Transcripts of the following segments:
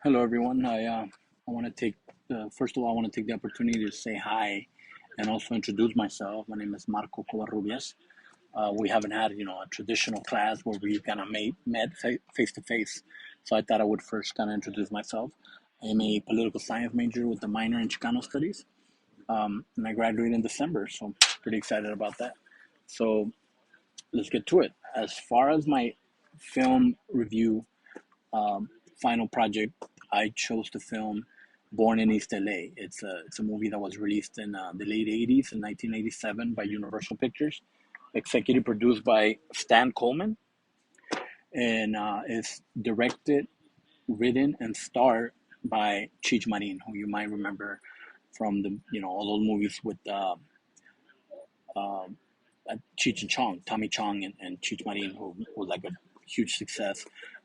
Hello, everyone. I want to take first of all, I want to take the opportunity to say hi, and also introduce myself. My name is Marco Covarrubias. We haven't had a traditional class where we kind of met face to face, so I thought I would first kind of introduce myself. I'm a political science major with a minor in Chicano studies, and I graduated in December, so I'm pretty excited about that. So let's get to it. As far as my film review um, final project, I chose to film Born in East L.A. It's a movie that was released in the late '80s, in 1987, by Universal Pictures, executive produced by Stan Coleman, and it's directed, written, and starred by Cheech Marin, who you might remember from the all those movies with uh, Cheech and Chong, Tommy Chong, and Cheech Marin, who was like a huge success.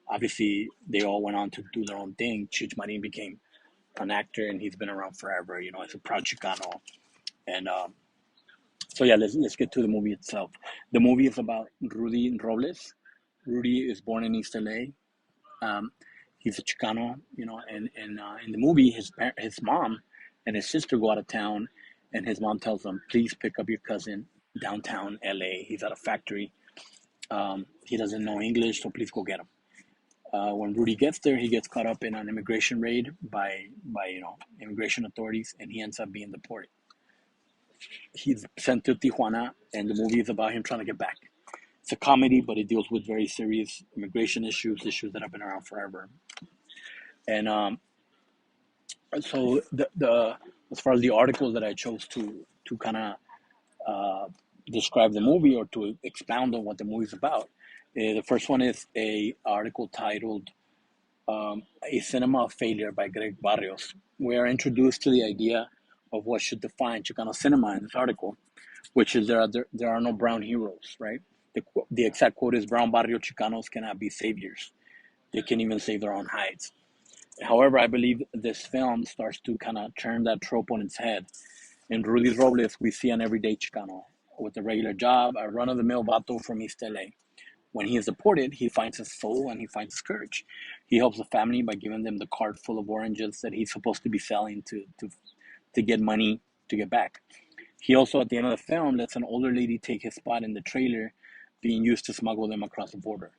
Obviously, they all went on to do their own thing. Cheech Marin became an actor, and he's been around forever. As a proud Chicano. And so yeah, let's get to the movie itself. The movie is about Rudy Robles. Rudy is born in East L.A. Um, he's a Chicano, and in the movie, his mom and his sister go out of town, and his mom tells him, "Please pick up your cousin downtown L.A. He's at a factory. He doesn't know English, so please go get him." When Rudy gets there, he gets caught up in an immigration raid by immigration authorities, and he ends up being deported. He's sent to Tijuana, and the movie is about him trying to get back. It's a comedy, but it deals with very serious immigration issues that have been around forever. And so the as far as the articles that I chose to kind of describe the movie or to expound on what the movie is about, the first one is a article titled "A Cinema of Failure" by Greg Barrios. We are introduced to the idea of what should define Chicano cinema in this article, which is there are no brown heroes, right? The exact quote is, "Brown barrio Chicanos cannot be saviors. They can't even save their own hides." However, I believe this film starts to kind of turn that trope on its head. In Rudy Robles, we see an everyday Chicano with a regular job, a run-of-the-mill vato from East LA. When he is deported, he finds his soul and he finds his courage. He helps the family by giving them the cart full of oranges that he's supposed to be selling to get money to get back. He also, at the end of the film, lets an older lady take his spot in the trailer being used to smuggle them across the border.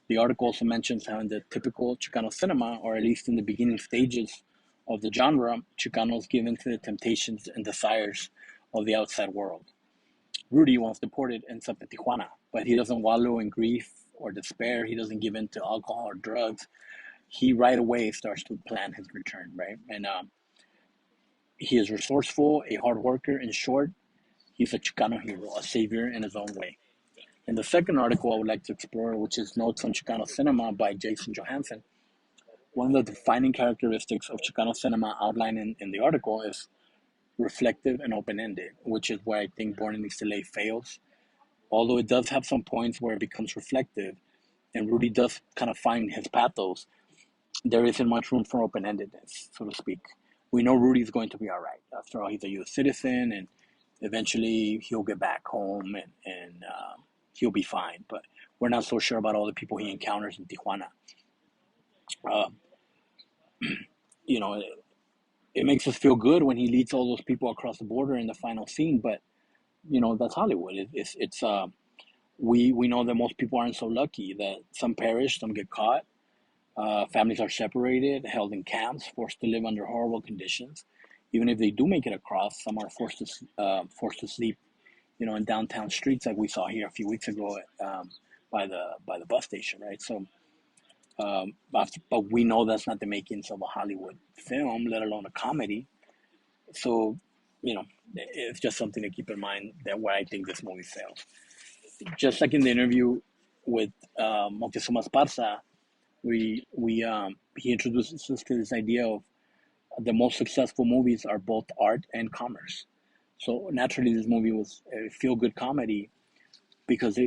The article also mentions how in the typical Chicano cinema, or at least in the beginning stages of the genre, Chicanos give in to the temptations and desires of the outside world. Rudy, once deported, ends up in Tijuana, but he doesn't wallow in grief or despair. He doesn't give in to alcohol or drugs. He right away starts to plan his return, right? And he is resourceful, a hard worker. In short, he's a Chicano hero, a savior in his own way. In the second article I would like to explore, which is Notes on Chicano Cinema by Jason Johansson, one of the defining characteristics of Chicano cinema outlined in the article is reflective and open ended, which is where I think Born in East LA fails. Although it does have some points where it becomes reflective and Rudy does kind of find his pathos, there isn't much room for open endedness, so to speak. We know Rudy's going to be all right. After all, he's a U.S. citizen, and eventually he'll get back home and he'll be fine. But we're not so sure about all the people he encounters in Tijuana. Uh, it makes us feel good when he leads all those people across the border in the final scene, but that's Hollywood. We know that most people aren't so lucky. That some perish, some get caught. Families are separated, held in camps, forced to live under horrible conditions. Even if they do make it across, some are forced to sleep, in downtown streets like we saw here a few weeks ago by the bus station, right? So, but we know that's not the makings of a Hollywood film, let alone a comedy. So, it's just something to keep in mind that where I think this movie fails. Just like in the interview with Moctezuma Esparza, he introduces us to this idea of the most successful movies are both art and commerce. So naturally, this movie was a feel good comedy because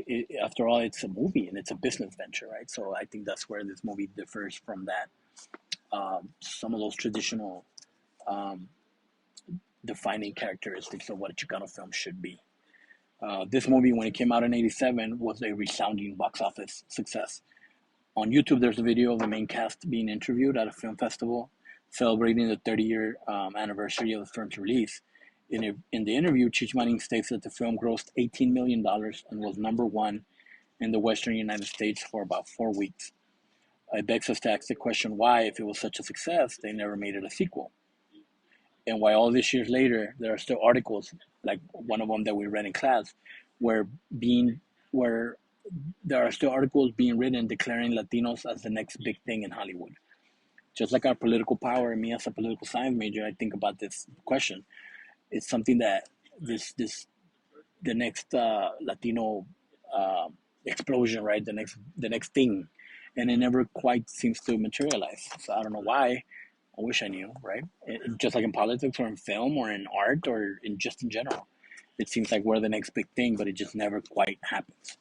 after all, it's a movie and it's a business venture, right? So I think that's where this movie differs from that. Some of those traditional um, defining characteristics of what a Chicano film should be. This movie, when it came out in '87, was a resounding box office success. On YouTube, there's a video of the main cast being interviewed at a film festival celebrating the 30-year anniversary of the film's release. In the interview, Cheech Marin states that the film grossed $18 million and was number one in the Western United States for about 4 weeks. It begs us to ask the question why, if it was such a success, they never made it a sequel. And why all these years later, there are still articles, like one of them that we read in class, where being where there are still articles being written declaring Latinos as the next big thing in Hollywood. Just like our political power, and me as a political science major, I think about this question. It's something that this the next Latino uh, explosion, right? The next thing, and it never quite seems to materialize. So I don't know why. I wish I knew, right? Just like in politics or in film or in art or in general, it seems like we're the next big thing, but it just never quite happens.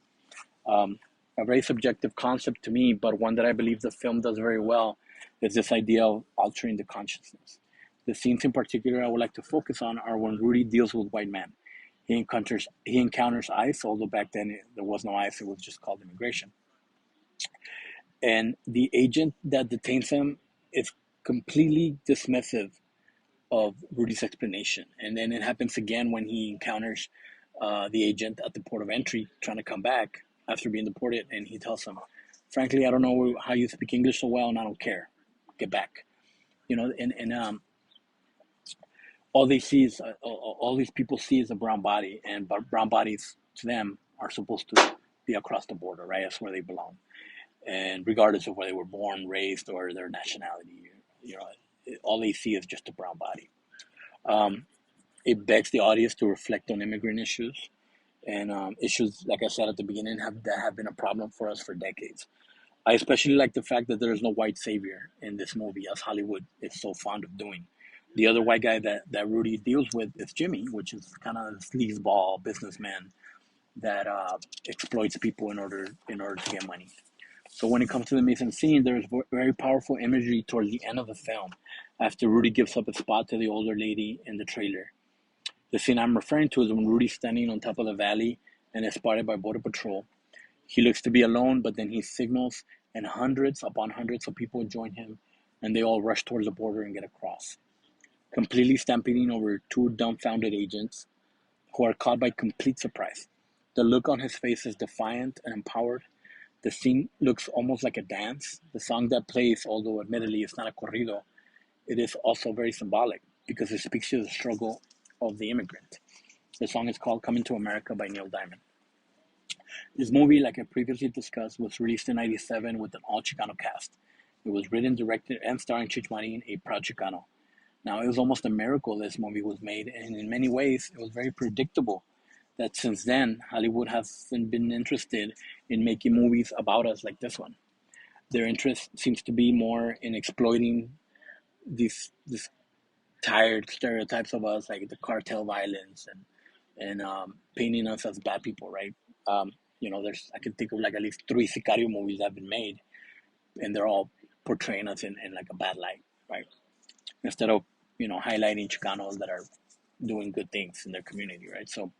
Um, a very subjective concept to me, but one that I believe the film does very well, is this idea of altering the consciousness. The scenes in particular I would like to focus on are when Rudy deals with white men. He encounters ICE, although back then there was no ICE; it was just called immigration. And the agent that detains him is completely dismissive of Rudy's explanation. And then it happens again when he encounters the agent at the port of entry trying to come back after being deported. And he tells him, frankly, I don't know how you speak English so well, and I don't care. Get back. And all they see is, all these people see is a brown body, and brown bodies to them are supposed to be across the border, right? That's where they belong. And regardless of where they were born, raised, or their nationality, you know, all they see is just a brown body. Um, it begs the audience to reflect on immigrant issues, and issues, like I said at the beginning, that have been a problem for us for decades. I especially like the fact that there is no white savior in this movie, as Hollywood is so fond of doing. The other white guy that Rudy deals with is Jimmy, which is kind of a sleazeball businessman that exploits people in order to get money. So when it comes to the mise en scene, there's very powerful imagery towards the end of the film, after Rudy gives up a spot to the older lady in the trailer. The scene I'm referring to is when Rudy's standing on top of the valley and is spotted by Border Patrol. He looks to be alone, but then he signals, and hundreds upon hundreds of people join him, and they all rush towards the border and get across, completely stampeding over two dumbfounded agents who are caught by complete surprise. The look on his face is defiant and empowered. The scene looks almost like a dance. The song that plays, although admittedly it's not a corrido, it is also very symbolic because it speaks to the struggle of the immigrant. The song is called Coming to America by Neil Diamond. This movie, like I previously discussed, was released in '97 with an all Chicano cast. It was written, directed, and starring Cheech Marin, a proud Chicano. Now, it was almost a miracle this movie was made, and in many ways, it was very predictable that since then, Hollywood hasn't been interested in making movies about us like this one. Their interest seems to be more in exploiting these tired stereotypes of us, like the cartel violence and painting us as bad people, right? There's I can think of like at least three Sicario movies that have been made, and they're all portraying us in like a bad light, right? Instead of highlighting Chicanos that are doing good things in their community, right? So,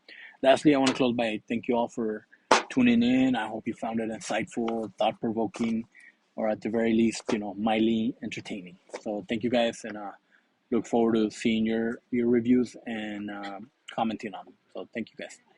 lastly, I want to close by thank you all for tuning in. I hope you found it insightful, thought provoking, or at the very least, mildly entertaining. So, thank you guys, and look forward to seeing your reviews and commenting on them. So, thank you guys.